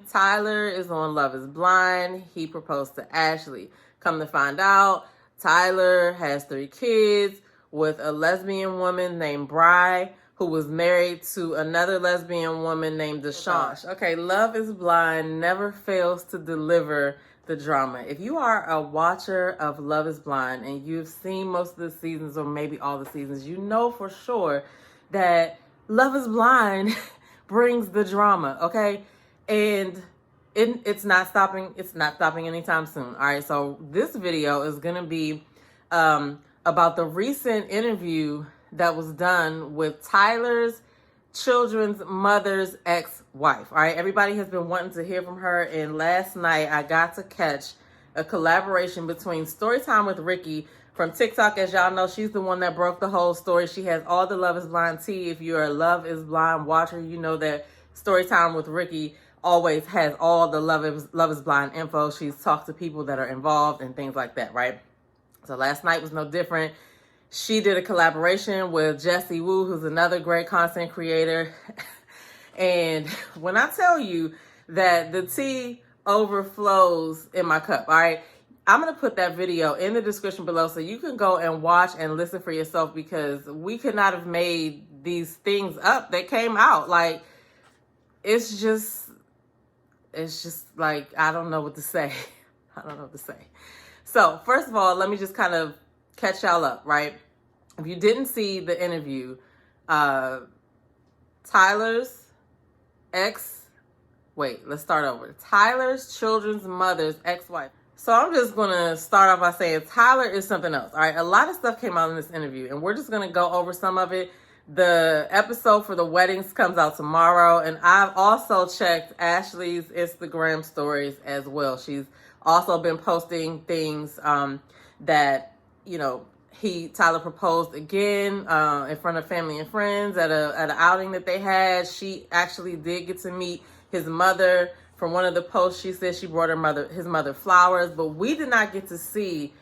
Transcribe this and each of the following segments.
Tyler is on Love is Blind. He proposed to Ashley. Come to find out, Tyler has 3 kids with a lesbian woman named Bri, who was married to another lesbian woman named Deshawn. Okay, Love is Blind never fails to deliver the drama. If you are a watcher of Love is Blind and you've seen most of the seasons or maybe all the seasons, you know for sure that Love is Blind brings the drama, okay? And it's not stopping. It's not stopping anytime soon. All right, so this video is going to be about the recent interview that was done with Tyler's children's mother's ex-wife. All right, everybody has been wanting to hear from her, and last night I got to catch a collaboration between Storytime with Rikki from TikTok. As y'all know, she's the one that broke the whole story. She has all the Love is Blind tea. If you're a Love is Blind watcher, you know that Storytime with Rikki always has all the Love is Blind info. She's talked to people that are involved and things like that, right? So last night was no different. She did a collaboration with Jessie Woo, who's another great content creator. And when I tell you that the tea overflows in my cup, all right, I'm going to put that video in the description below so you can go and watch and listen for yourself, because we could not have made these things up that came out. Like, it's just like, I don't know what to say. I don't know what to say. So first of all, let me just kind of catch y'all up, right? If you didn't see the interview, Tyler's children's mother's ex-wife. So I'm just going to start off by saying Tyler is something else. All right. A lot of stuff came out in this interview, and we're just going to go over some of it. The episode for the weddings comes out tomorrow, and I've also checked Ashley's Instagram stories as well. She's also been posting things that, you know, Tyler proposed again in front of family and friends at an outing that they had. She actually did get to meet his mother. From one of the posts, she said she brought his mother flowers, but we did not get to see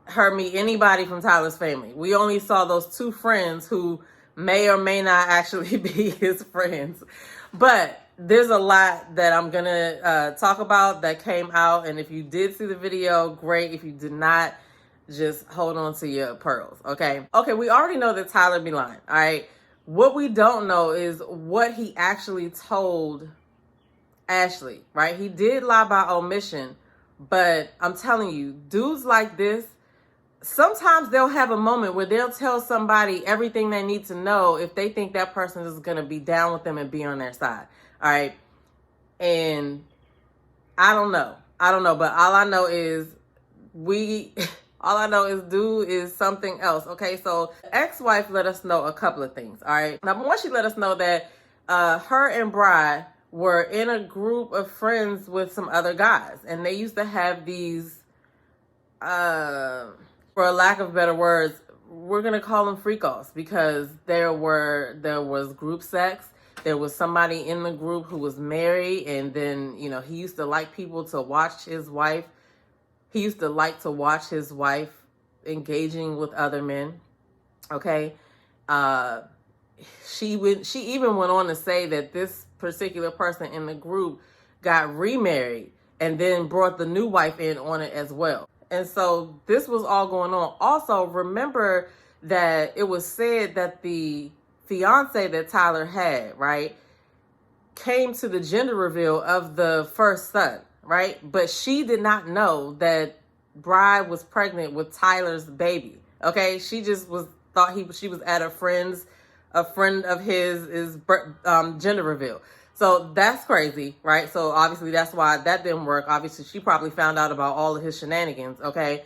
her meet anybody from Tyler's family. We only saw those 2 friends who may or may not actually be his friends. But there's a lot that I'm going to talk about that came out. And if you did see the video, great. If you did not, just hold on to your pearls, okay? Okay, we already know that Tyler be lying, all right? What we don't know is what he actually told Ashley, right? He did lie by omission, but I'm telling you, dudes like this, sometimes they'll have a moment where they'll tell somebody everything they need to know if they think that person is going to be down with them and be on their side, all right? And I don't know, but all I know is dude is something else, okay? So ex-wife let us know a couple of things, all right? Number one, she let us know that her and Bri were in a group of friends with some other guys, and they used to have these, for a lack of better words, we're gonna call them freak-offs, because there was group sex. There was somebody in the group who was married, and then, you know, he used to like people to watch his wife. He used to like to watch his wife engaging with other men, okay? She even went on to say that this particular person in the group got remarried and then brought the new wife in on it as well. And so this was all going on. Also, remember that it was said that the fiance that Tyler had, right, came to the gender reveal of the first son, right? But she did not know that Bri was pregnant with Tyler's baby, okay? She just thought she was at a friend of his gender reveal. So that's crazy, right? So obviously that's why that didn't work. Obviously she probably found out about all of his shenanigans, okay?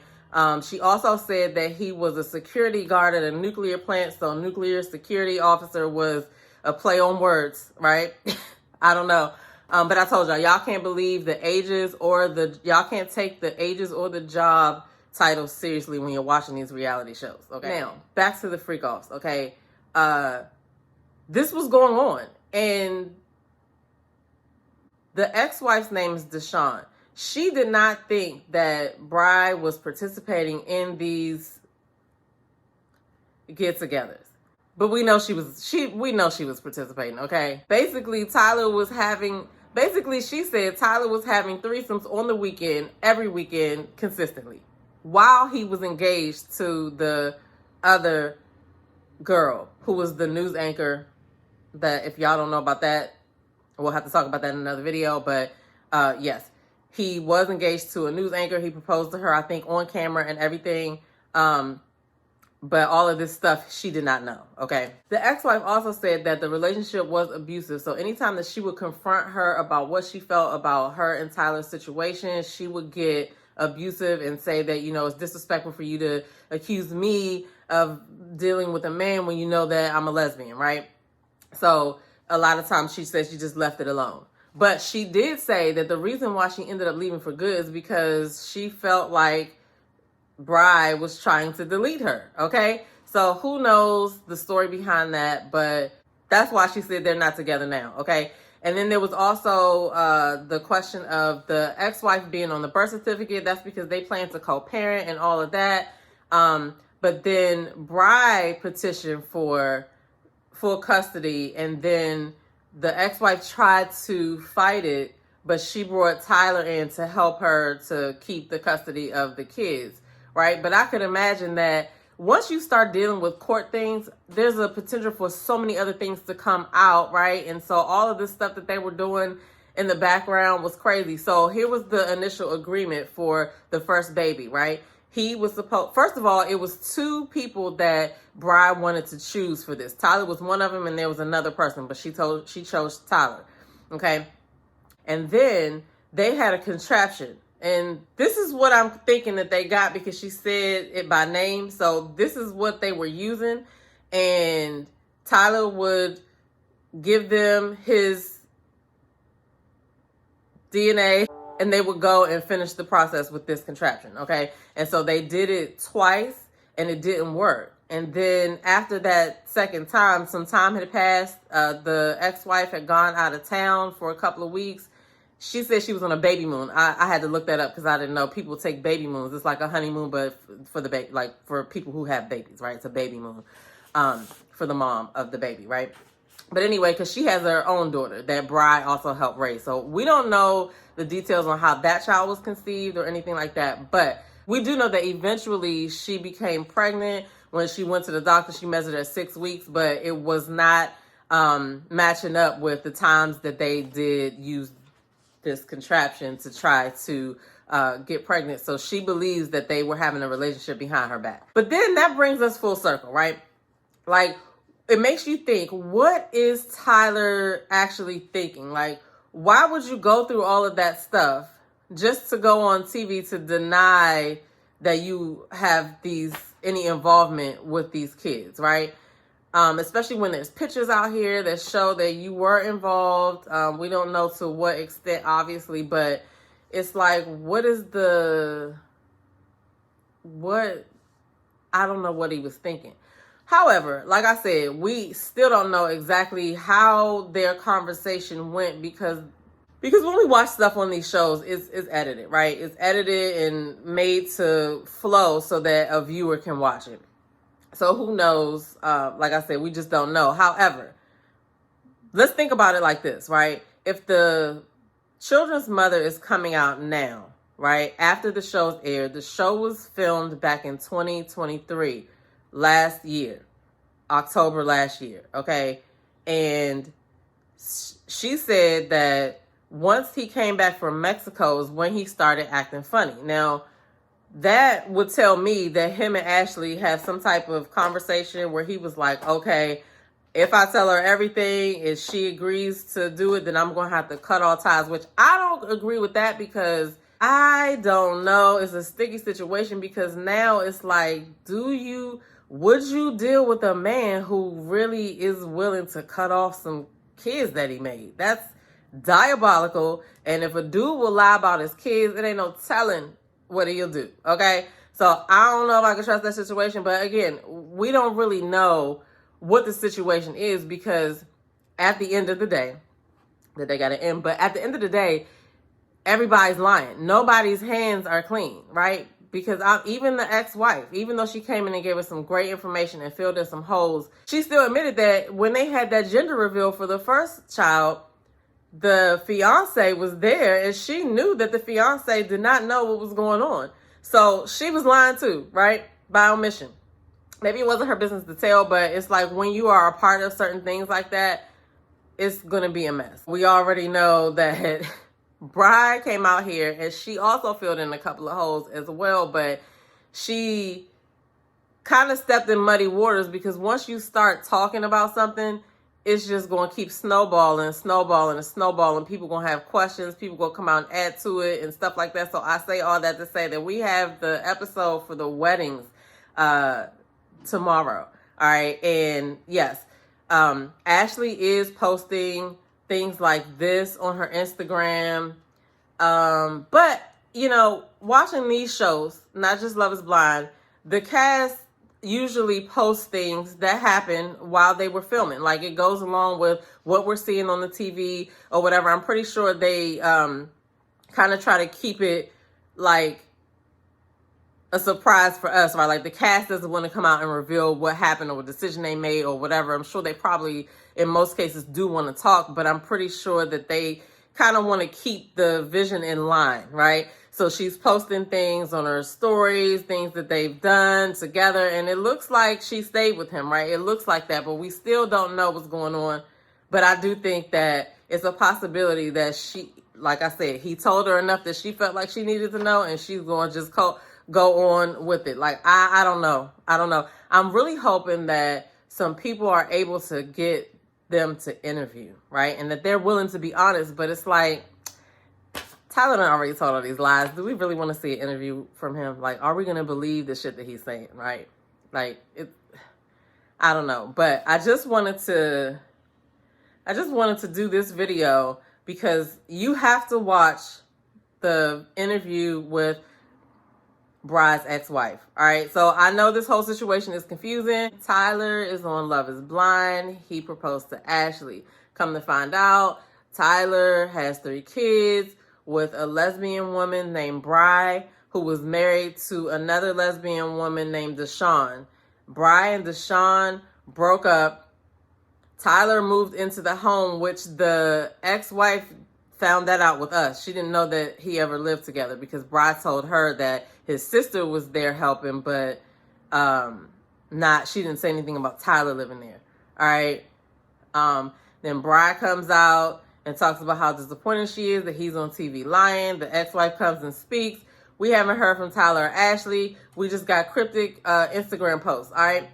She also said that he was a security guard at a nuclear plant. So nuclear security officer was a play on words, right? I don't know. But I told y'all can't believe the ages y'all can't take the ages or the job titles seriously when you're watching these reality shows, okay? Now, back to the freak-offs, okay? This was going on, and the ex-wife's name is Deshawn. She did not think that Bri was participating in these get-togethers. But we know she was participating, okay? Basically, Tyler was having Basically, she said Tyler was having threesomes on the weekend, every weekend, consistently, while he was engaged to the other girl, who was the news anchor. That, if y'all don't know about that, we'll have to talk about that in another video. But yes, he was engaged to a news anchor. He proposed to her, I think, on camera and everything. But all of this stuff, she did not know, okay? The ex-wife also said that the relationship was abusive. So anytime that she would confront her about what she felt about her and Tyler's situation, she would get abusive and say that, you know, it's disrespectful for you to accuse me of dealing with a man when you know that I'm a lesbian, right? So a lot of times she said she just left it alone. But she did say that the reason why she ended up leaving for good is because she felt like Bri was trying to delete her, okay? So who knows the story behind that, but that's why she said they're not together now, okay? And then there was also the question of the ex-wife being on the birth certificate. That's because they plan to co-parent and all of that. But then Bri petitioned for full custody, and then the ex-wife tried to fight it, but she brought Tyler in to help her to keep the custody of the kids. Right? But I could imagine that once you start dealing with court things, there's a potential for so many other things to come out, right? And so all of this stuff that they were doing in the background was crazy. So here was the initial agreement for the first baby, right? He was supposed, first of all, it was two people that Bri wanted to choose for this. Tyler was one of them, and there was another person, but she chose Tyler, okay? And then they had a contraption. And this is what I'm thinking that they got, because she said it by name. So this is what they were using. And Tyler would give them his DNA, and they would go and finish the process with this contraption, okay? And so they did it twice, and it didn't work. And then after that second time, some time had passed. The ex-wife had gone out of town for a couple of weeks. She said she was on a baby moon. I had to look that up because I didn't know. People take baby moons. It's like a honeymoon, but for the baby, like for people who have babies, right? It's a baby moon for the mom of the baby, right? But anyway, because she has her own daughter that Bri also helped raise. So we don't know the details on how that child was conceived or anything like that. But we do know that eventually she became pregnant. When she went to the doctor, she measured at 6 weeks, but it was not matching up with the times that they did use this contraption to try to get pregnant. So she believes that they were having a relationship behind her back. But then that brings us full circle, right? Like, it makes you think, what is Tyler actually thinking? Like, why would you go through all of that stuff just to go on TV to deny that you have any involvement with these kids, right? Especially when there's pictures out here that show that you were involved. We don't know to what extent, obviously, but it's like, I don't know what he was thinking. However, like I said, we still don't know exactly how their conversation went, because when we watch stuff on these shows, it's edited, right? It's edited and made to flow so that a viewer can watch it. So who knows? Like I said, we just don't know. However, let's think about it like this, right? If the children's mother is coming out now, right, after the show's aired, the show was filmed back in 2023, last year, October last year, okay? And she said that once he came back from Mexico is when he started acting funny. Now, that would tell me that him and Ashley had some type of conversation where he was like, okay, if I tell her everything, if she agrees to do it, then I'm going to have to cut all ties, which I don't agree with that, because I don't know. It's a sticky situation, because now it's like, would you deal with a man who really is willing to cut off some kids that he made? That's diabolical. And if a dude will lie about his kids, it ain't no telling what he'll do, okay? So I don't know if I can trust that situation, but again, we don't really know what the situation is, because at the end of the day, that they got to end, but at the end of the day, everybody's lying. Nobody's hands are clean, right? Because even the ex-wife, even though she came in and gave us some great information and filled in some holes, she still admitted that when they had that gender reveal for the first child, the fiance was there, and she knew that the fiance did not know what was going on. So she was lying too, right? By omission. Maybe it wasn't her business to tell, but it's like when you are a part of certain things like that, it's going to be a mess. We already know that Bri came out here and she also filled in a couple of holes as well, but she kind of stepped in muddy waters because once you start talking about something, it's just going to keep snowballing. People going to have questions. People going to come out and add to it and stuff like that. So I say all that to say that we have the episode for the weddings tomorrow. All right. And yes, Ashley is posting things like this on her Instagram. But, you know, watching these shows, not just Love is Blind, the cast usually post things that happen while they were filming. Like it goes along with what we're seeing on the TV or whatever. I'm pretty sure they kind of try to keep it like a surprise for us, right? Like the cast doesn't want to come out and reveal what happened or what decision they made or whatever. I'm sure they probably, in most cases, do want to talk, but I'm pretty sure that they kind of want to keep the vision in line, right? So she's posting things on her stories, things that they've done together, and it looks like she stayed with him, right? It looks like that, but we still don't know what's going on. But I do think that it's a possibility that she, like I said, he told her enough that she felt like she needed to know, and she's going to just go on with it. Like, I don't know. I'm really hoping that some people are able to get them to interview, right? And that they're willing to be honest, but it's like, Tyler done already told all these lies. Do we really want to see an interview from him? Like, are we going to believe the shit that he's saying, right? Like, I don't know. But I just wanted to do this video because you have to watch the interview with Bri's ex-wife. All right. So I know this whole situation is confusing. Tyler is on Love is Blind. He proposed to Ashley. Come to find out, Tyler has 3 kids with a lesbian woman named Bri, who was married to another lesbian woman named Deshawn. Bri and Deshawn broke up. Tyler moved into the home, which the ex-wife found that out with us. She didn't know that he ever lived together because Bri told her that his sister was there helping, but she didn't say anything about Tyler living there. All right. Then Bri comes out and talks about how disappointed she is that he's on TV lying. The ex-wife comes and speaks. We haven't heard from Tyler or Ashley. We just got cryptic Instagram posts. All right.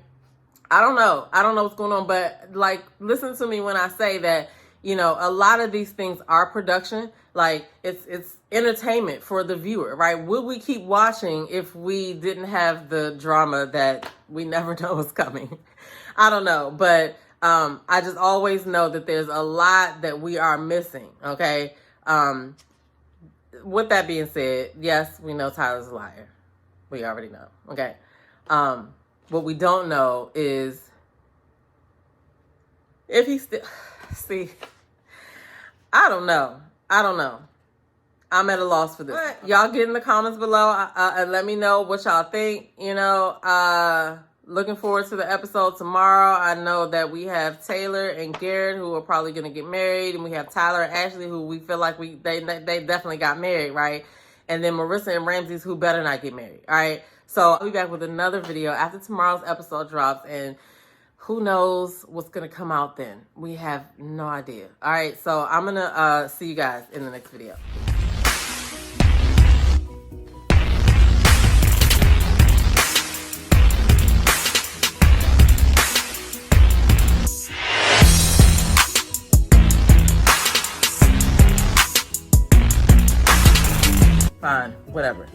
I don't know what's going on, but like, listen to me when I say that, you know, a lot of these things are production. Like it's entertainment for the viewer, right? Would we keep watching if we didn't have the drama that we never know is coming? I don't know, but I just always know that there's a lot that we are missing, okay? With that being said, yes, we know Tyler's a liar. We already know, okay? What we don't know is if he still... See, I don't know. I'm at a loss for this. But y'all get in the comments below and let me know what y'all think. You know, looking forward to the episode tomorrow. I know that we have Taylor and Garrett who are probably going to get married. And we have Tyler and Ashley who we feel like they definitely got married, right? And then Marissa and Ramsey's who better not get married, all right? So I'll be back with another video after tomorrow's episode drops. And who knows what's going to come out then? We have no idea. All right, so I'm going to see you guys in the next video. Fine, whatever.